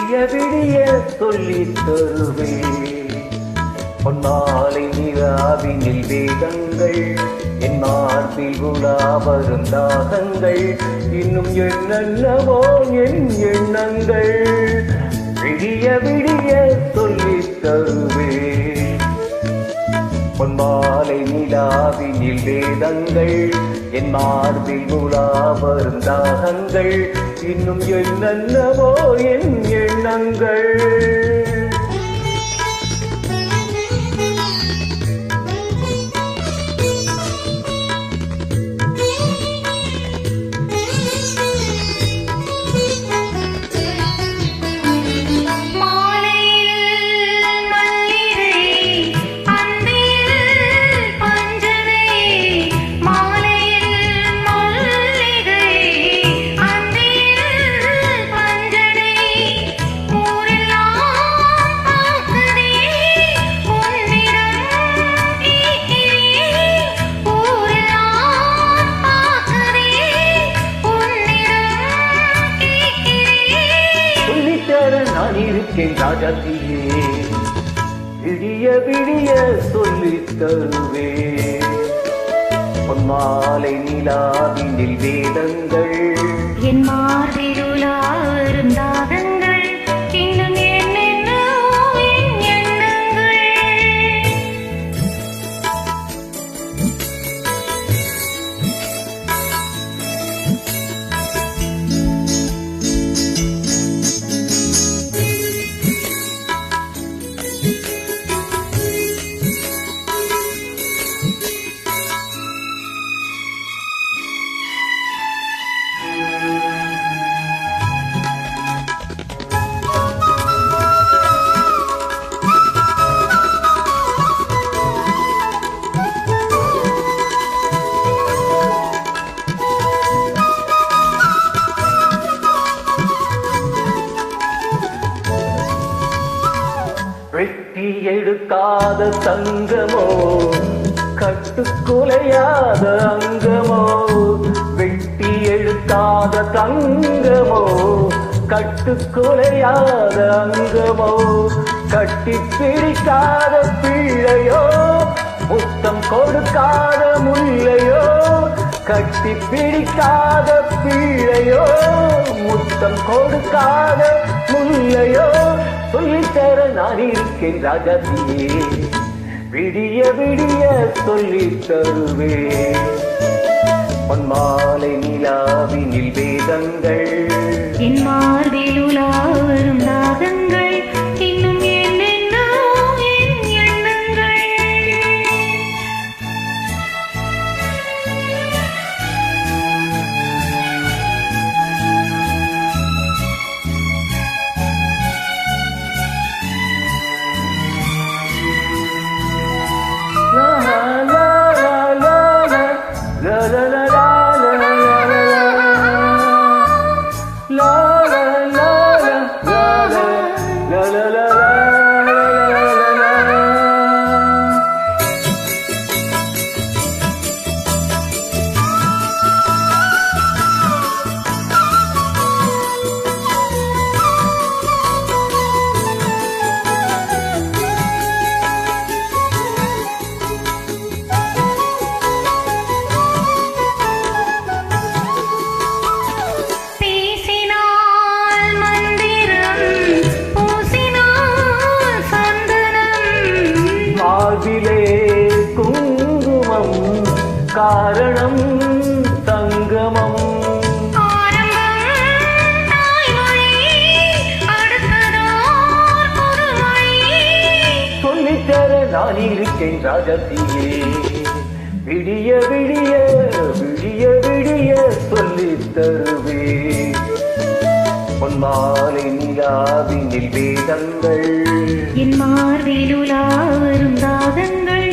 விடிய விடிய சொல்லித் தருவேன். பொன்னாலை நிலாவினில் வேதங்கள், என் மார்பில் உலா வரும் தாகங்கள், இன்னும் என்னென்னவோ என் எண்ணங்கள். விடிய விடிய சொல்லித் தருவேன். பொன்மாலை நிலாவினில் வேதங்கள், என் மார்பில் உலா வரும் தாகங்கள், இன்னும் என்னென்னவோ என் எண்ணங்கள். நான் இருக்கேன் ராஜாத்தியே, விடிய விடிய சொல்லித் தருவேன். பொன்மாலை நிலாவினில் வேதங்கள், என் மார்பில் உலா வரும் தாகங்கள், இன்னும் என்னென்னவோ என் எண்ணங்கள். வெட்டி எடுக்காத தங்கமோ, கட்டுக்குலையாத அங்கமோ. வெட்டி எடுக்காத தங்கமோ, கட்டுக்குலையாத அங்கமோ. கட்டி பிடிக்காத பிள்ளையோ, முத்தம் கொடுக்காத முல்லையோ. கட்டி பிடிக்காத பிள்ளையோ, முத்தம் கொடுக்காத முல்லையோ. சொல்லித்தர நான் இருக்கேன் ராஜாத்தியே, விடிய விடிய சொல்லித் தருவேன். பொன்மாலை நிலாவினில் வேதங்கள், என் மார்பில் உலா வரும் தாகங்கள், இன்னும் என்னென்னவோ என் எண்ணங்கள். குங்குமம் காரணம் தங்கமம். சொல்லித்தர நான் இருக்கேன் ராஜாத்தியே, விடிய விடிய விடிய விடிய சொல்லித் தருவேன். பொன்மாலை நிலாவினில் வேதங்கள், என் மார்பில் உலா வரும் தாகங்கள்,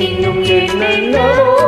இன்னும் என்னென்னவோ